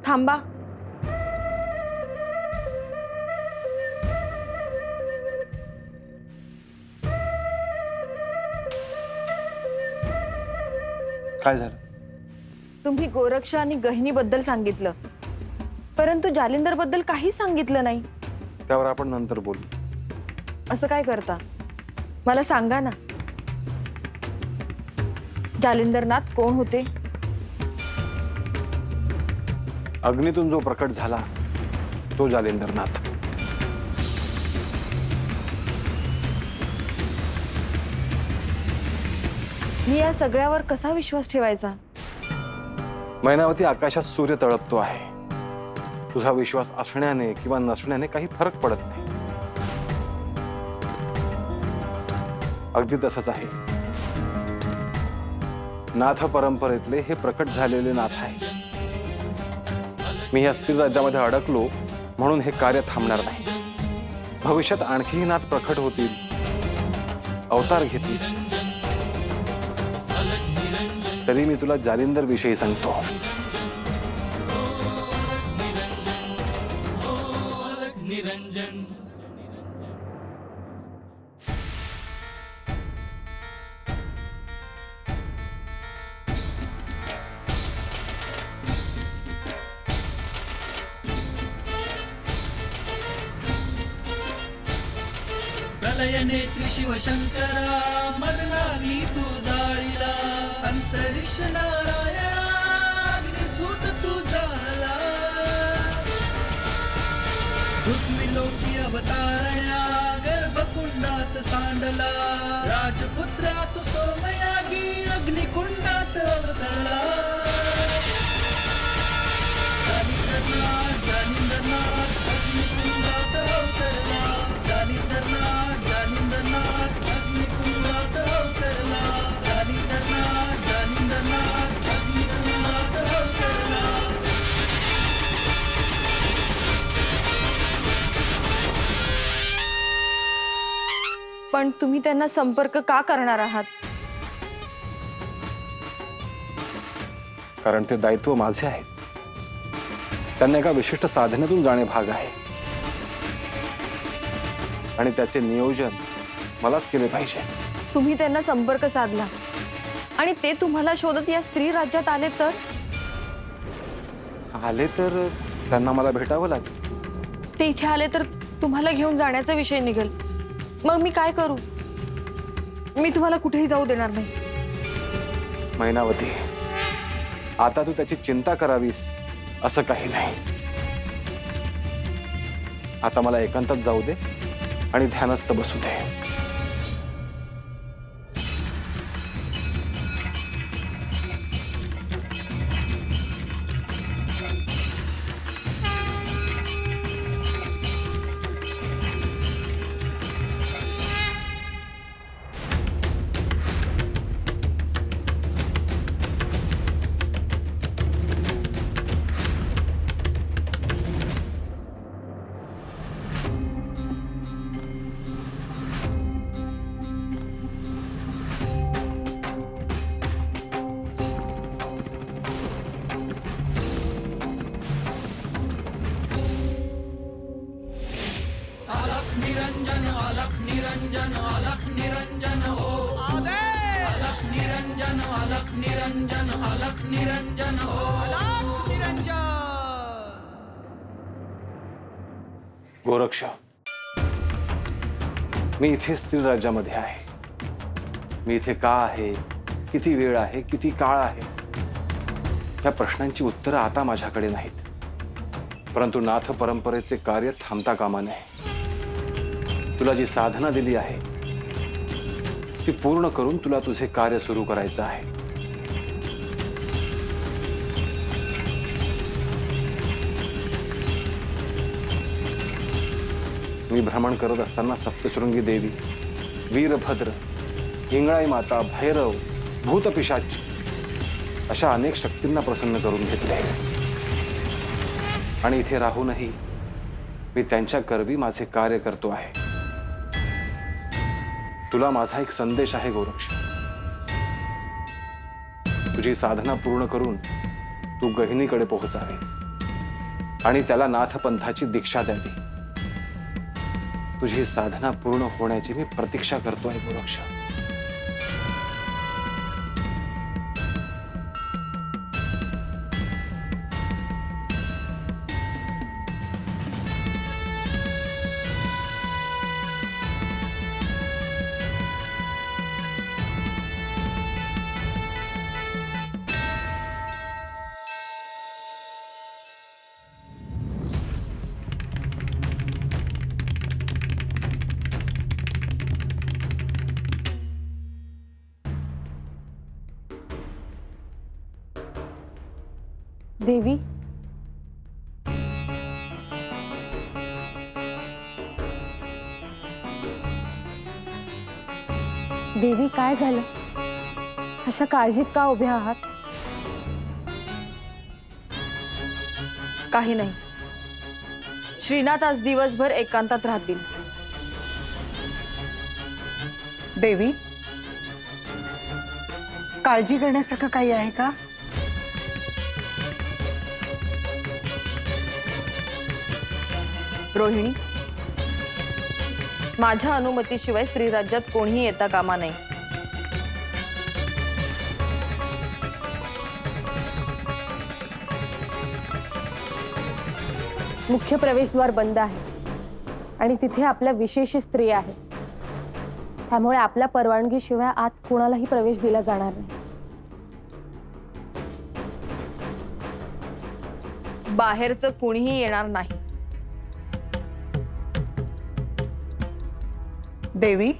थांबा. काय झालं? तुम्ही गोरक्ष आणि गहिनी बद्दल सांगितलं, परंतु जालिंदर बद्दल काही सांगितलं नाही. त्यावर आपण नंतर बोलू. असं काय करता? मला सांगा ना, जालिंदरनाथ कोण होते? अग्नीतून जो प्रकट झाला तो जालिंदरनाथ. मी या सगळ्यावर कसा विश्वास ठेवायचा? मैनावती, आकाशात सूर्य तळपतो आहे. तुझा विश्वास असण्याने किंवा नसण्याने काही फरक पडत नाही. अगदी तसंच आहे. नाथ परंपरेतले हे प्रकट झालेले नाथ आहे. मी या स्थिर राज्यामध्ये अडकलो म्हणून हे कार्य थांबणार नाही. भविष्यात आणखीही नाथ प्रकट होतील, अवतार घेतील. तरी मी तुला जालिंदर विषयी सांगतो. निरंजन प्रलय नेत्री शिवशंकरा मदनाग्नी तू जाळीला अंतरिक्ष नारायणा अग्निसूत तू झाला पृथ्वी लोकी अवतारण्या गर्भकुंडात सांडला राजपुत्रा तू सोमयागी अग्निकुंडात अवतरला जालिंदरनाथ जालिंदरनाथ अग्निकुंडात अवतरला जालिंदरनाथ जालिंदरनाथ अग्निकुंडात अवतरला जालिंदरनाथ जालिंदरनाथ अग्निकुंडात अवतरला. पण तुम्ही त्यांना संपर्क का करणार आहात? कारण ते दायित्व माझे आहे. त्यांना एका विशिष्ट साधनेतून जाणे भाग आहे आणि त्याचे नियोजन मलाच केले पाहिजे. तुम्ही त्यांना संपर्क साधला आणि ते तुम्हाला शोधत या स्त्री राज्यात आले तर? आले तर त्यांना मला भेटावं लागेल. ते इथे आले तर तुम्हाला घेऊन जाण्याचा विषय निघेल. मग मी काय करू? मी तुम्हाला कुठेही जाऊ देणार नाही. मैनावती, आता तू त्याची चिंता करावीस असं काही नाही. आता मला एकांतात जाऊ दे आणि ध्यानस्थ बसू दे. निरंजन अलख निरंजन अलख निरंजन हो अलख निरंजन अलख निरंजन अलख निरंजन हो अलख निरंजन. गोरक्ष, मी इथे स्थिर राज्यामध्ये आहे. मी इथे का आहे, किती वेळ आहे, किती काळ आहे, या प्रश्नांची उत्तरं आता माझ्याकडे नाहीत. परंतु नाथ परंपरेचे कार्य थांबता कामा नये. तुला जी साधना दिली आहे ती पूर्ण करून तुला तुझे कार्य सुरू करायचं आहे. मी भ्रमण करत असताना सप्तशृंगी देवी, वीरभद्र, इंगळाई माता, भैरव, भूतपिशाच अशा अनेक शक्तींना प्रसन्न करून घेतले आणि इथे राहूनही मी त्यांच्या करवी माझे कार्य करतो आहे. तुला माझा एक संदेश आहे गोरक्ष. तुझी साधना पूर्ण करून तू गहिनीकडे पोहोचावेस. आणि त्याला नाथपंथाची दीक्षा द्यावी। तुझी साधना पूर्ण होण्याची मी प्रतीक्षा करतोय गोरक्ष। देवी, देवी काय झालं? अशा काळजीत का उभ्या आहात? काही नाही, श्रीनाथ आज दिवसभर एकांतात राहतील। देवी, काळजी करण्यासारखं काही आहे का? रोहिणी, माझ्या अनुमतीशिवाय स्त्री राज्यात कोणीही येता कामा नये। मुख्य प्रवेशद्वार बंद आहे आणि तिथे आपल्या विशेष स्त्री आहे, त्यामुळे आपल्या परवानगीशिवाय आत कोणालाही प्रवेश दिला जाणार नाही। बाहेरचं कोणीही येणार नाही। देवी,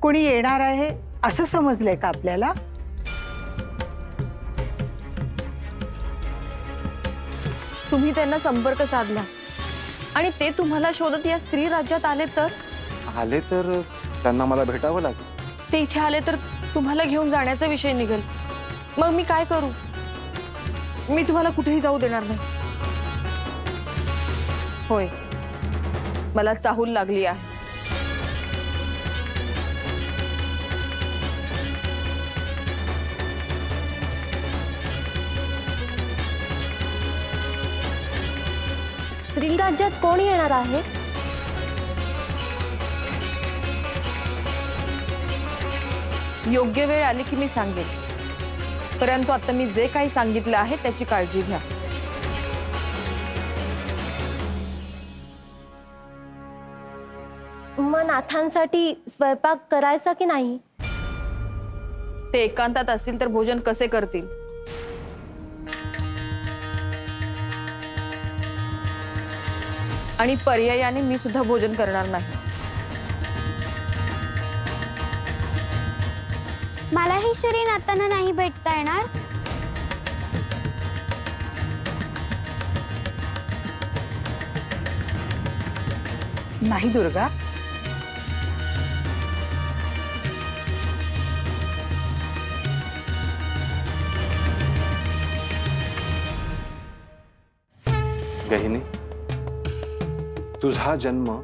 कोणी येणार आहे असं समजलंय का आपल्याला? तुम्ही त्यांना संपर्क साधला आणि ते तुम्हाला शोधत या स्त्री राज्यात आले तर त्यांना मला भेटावं लागेल। ते इथे आले तर तुम्हाला घेऊन जाण्याचा विषय निघेल। मग मी काय करू? मी तुम्हाला कुठेही जाऊ देणार नाही। होय, मला चाहूल लागली आहे। स्त्री राज्यात कोण येणार आहे? योग्य वेळ आली की मी सांगेन, परंतु आता मी जे काही सांगितलं आहे त्याची काळजी घ्या। मग नाथांसाठी स्वयंपाक करायचा की नाही? ते एकांतात असतील तर भोजन कसे करतील? आणि पर्यायाने मी सुद्धा भोजन करणार नाही। मलाही श्री नाथांना नाही भेटता येणार। नाही दुर्गा, गहिनी, तुझा जन्म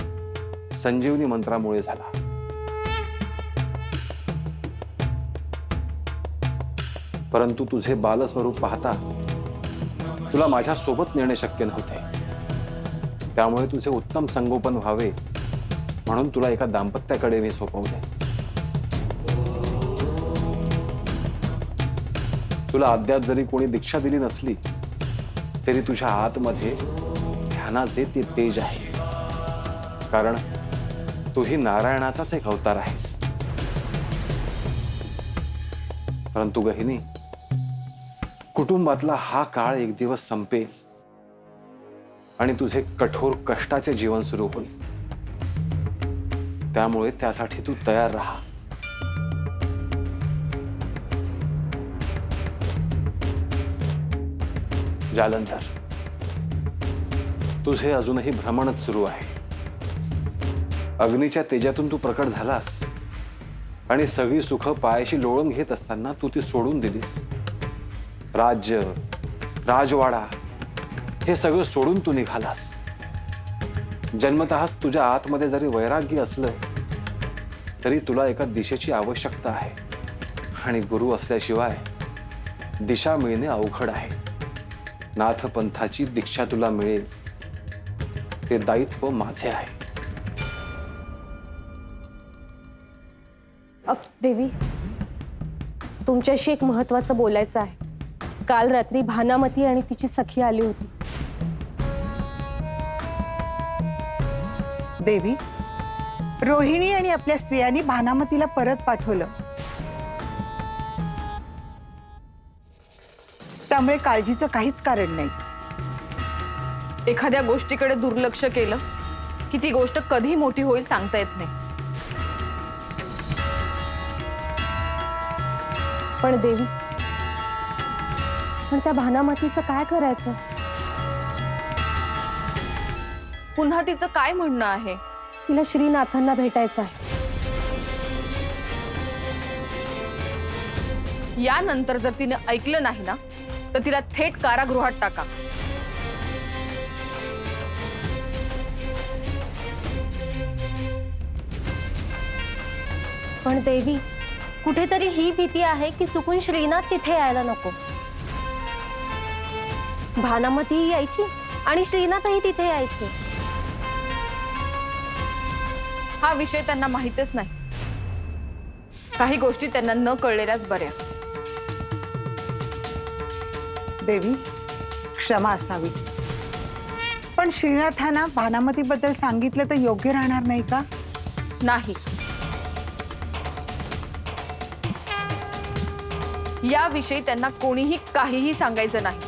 संजीवनी मंत्रामुळे झाला। परंतु तुझे बालस्वरूप पाहता तुला माझ्या सोबत नेणे शक्य नव्हते, त्यामुळे तुझे उत्तम संगोपन व्हावे म्हणून तुला एका दाम्पत्याकडे मी सोपवले। तुला अद्याप जरी कोणी दीक्षा दिली नसली तरी तुझ्या आतमध्ये ध्यानाचे ते तेज आहे, कारण तूही नारायणाचाच एक अवतार आहेस। परंतु गहिनी, कुटुंबातला हा काळ एक दिवस संपेल आणि तुझे कठोर कष्टाचे जीवन सुरू होईल, त्यामुळे त्यासाठी तू तयार राहा। जालंधर, तुझे अजूनही भ्रमणच सुरू आहे। अग्नीच्या तेजातून तू प्रकट झालास आणि सगळी सुख पायाशी लोळून घेत असताना तू ती सोडून दिलीस। राज्य, राजवाडा हे सगळं सोडून तू निघालास। जन्मतःच तुझ्या आतमध्ये जरी वैराग्य असलं तरी तुला एका दिशेची आवश्यकता आहे, आणि गुरु असल्याशिवाय दिशा मिळणे अवघड आहे। नाथपंथाची दीक्षा तुला मिळेल ते दायित्व माझे आहे. देवी, तुमच्याशी एक महत्वाचं बोलायचं आहे. काल रात्री भानामती आणि तिची सखी आली होती. देवी, रोहिणी आणि आपल्या स्त्रियांनी भानामतीला परत पाठवलं, त्यामुळे काळजीचं काहीच कारण नाही. एखाद्या गोष्टीकडे दुर्लक्ष केलं की ती गोष्ट कधी मोठी होईल सांगता येत नाही. पण देवी, पण त्या भानामतीचं काय करायचं? पुन्हा तिचं काय म्हणणं आहे? तिला श्रीनाथांना भेटायचं आहे. यानंतर जर तिने ऐकलं नाही ना तर तिला थेट कारागृहात टाका. पण देवी, कुठेतरी ही भीती आहे की चुकून श्रीनाथ तिथे यायला नको. भानामतीही यायची आणि श्रीनाथही तिथे यायचे. हा विषय त्यांना माहितच नाही. काही गोष्टी त्यांना न कळलेल्याच बऱ्या. देवी, क्षमा असावी, पण श्रीनाथांना भानामतीबद्दल सांगितलं तर योग्य राहणार नाही का? नाही, याविषयी त्यांना कोणीही काहीही सांगायचं नाही.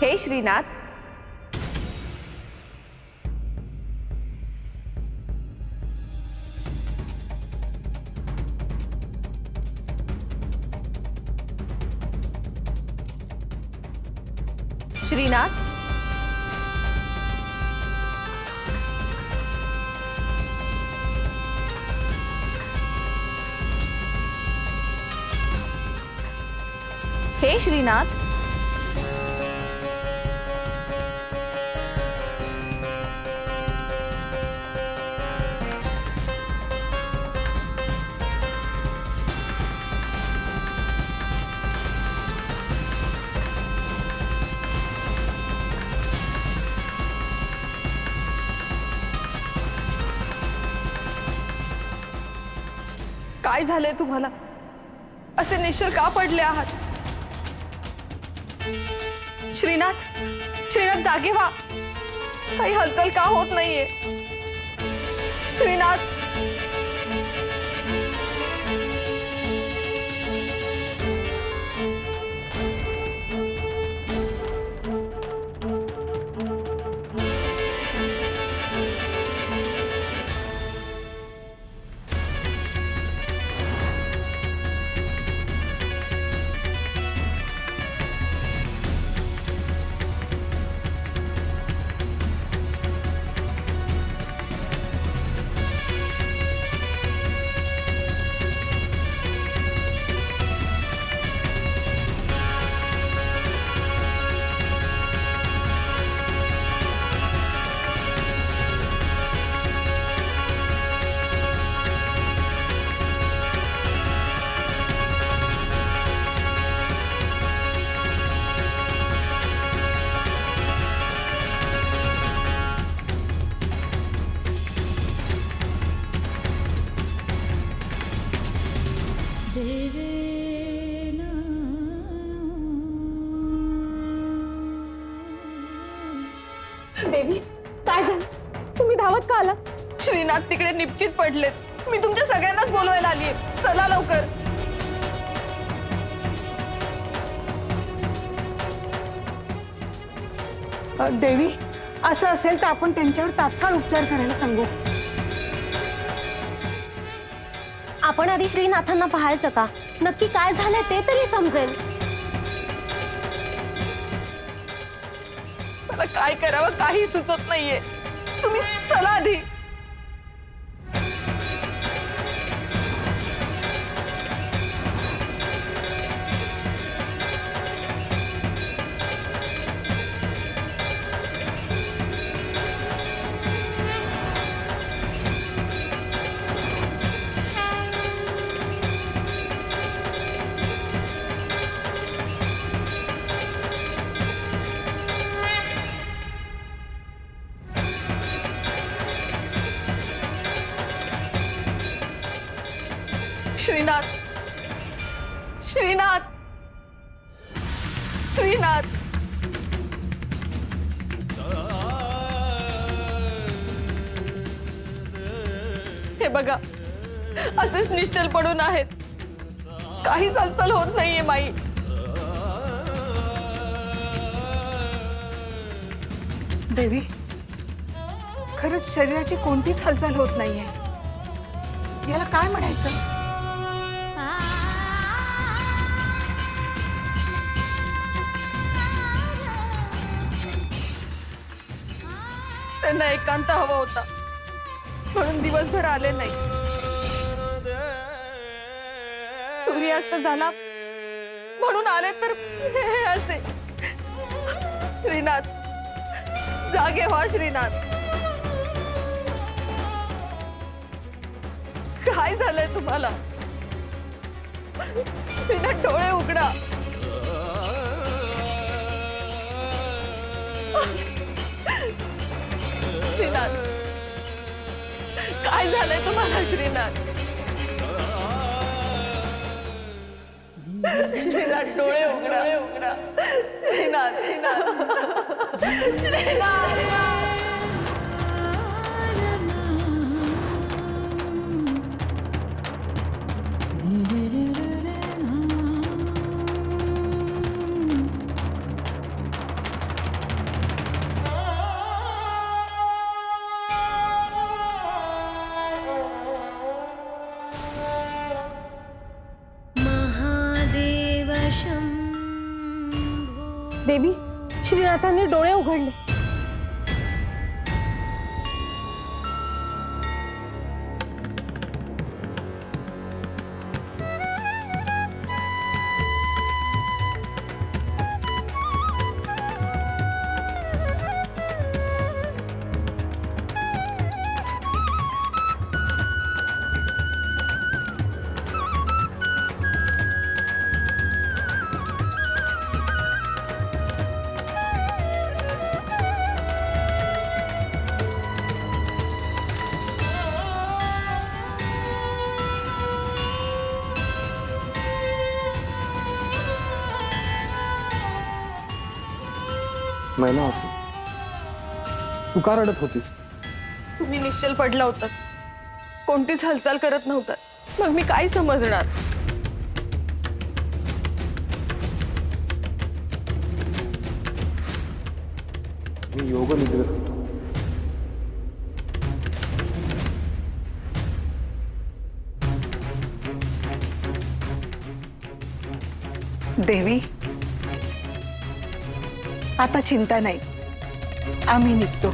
हे श्रीनाथ, श्रीनाथ, हे श्रीनाथ, काय झालंय तुम्हाला? असे निश्चल का पडले आहात? श्रीनाथ, श्रीनाथ जागे व्हा. काही हालचाल का होत नाहीये? श्रीनाथ, देवी, काय झालं? तुम्ही धावत का आलात? श्रीनाथ तिकडे निश्चित पडलेत. मी तुमच्या सगळ्यांनाच बोलवायला आलीये. चला लवकर. देवी, असं असेल तर आपण त्यांच्यावर तात्काळ उपचार करायला सांगू. आपण आधी श्रीनाथांना पाहायचं का? नक्की काय झालंय ते तरी समजेल. मला काय करावं काही सुचत नाहीये. तुम्ही चला आधी. श्रीनाथ, श्रीनाथ, श्रीनाथ. हे बघा, असेच निश्चल पडून आहेत. काहीच हालचाल होत नाहीये माई. देवी, खरंच शरीराची कोणतीच हालचाल होत नाहीये. याला काय म्हणायचं? त्यांना एकांत हवा होता म्हणून दिवसभर आले नाही. सूर्यास्त झाला म्हणून आले तर हे असे. श्रीनाथ, जागे व्हा श्रीनाथ. काय झालंय तुम्हाला? श्रीनाथ, डोळे उघडा. श्रीनाथ, काय झालंय तुम्हाला? श्रीनाथ, श्रीनाथ, डोळे उघडा. श्रीनाथ, श्रीनाथ, श्रीनाथ. देवी, श्रीनाथांनी डोळे उघडले. मैना होती, तू का रडत होतीस? तुम्ही निश्चल पडला होता, कोणतीच हालचाल करत नव्हता. मग मी काय समजणार? मी योग निद्रेत होतो. देवी, आता चिंता नाही, आम्ही निघतो.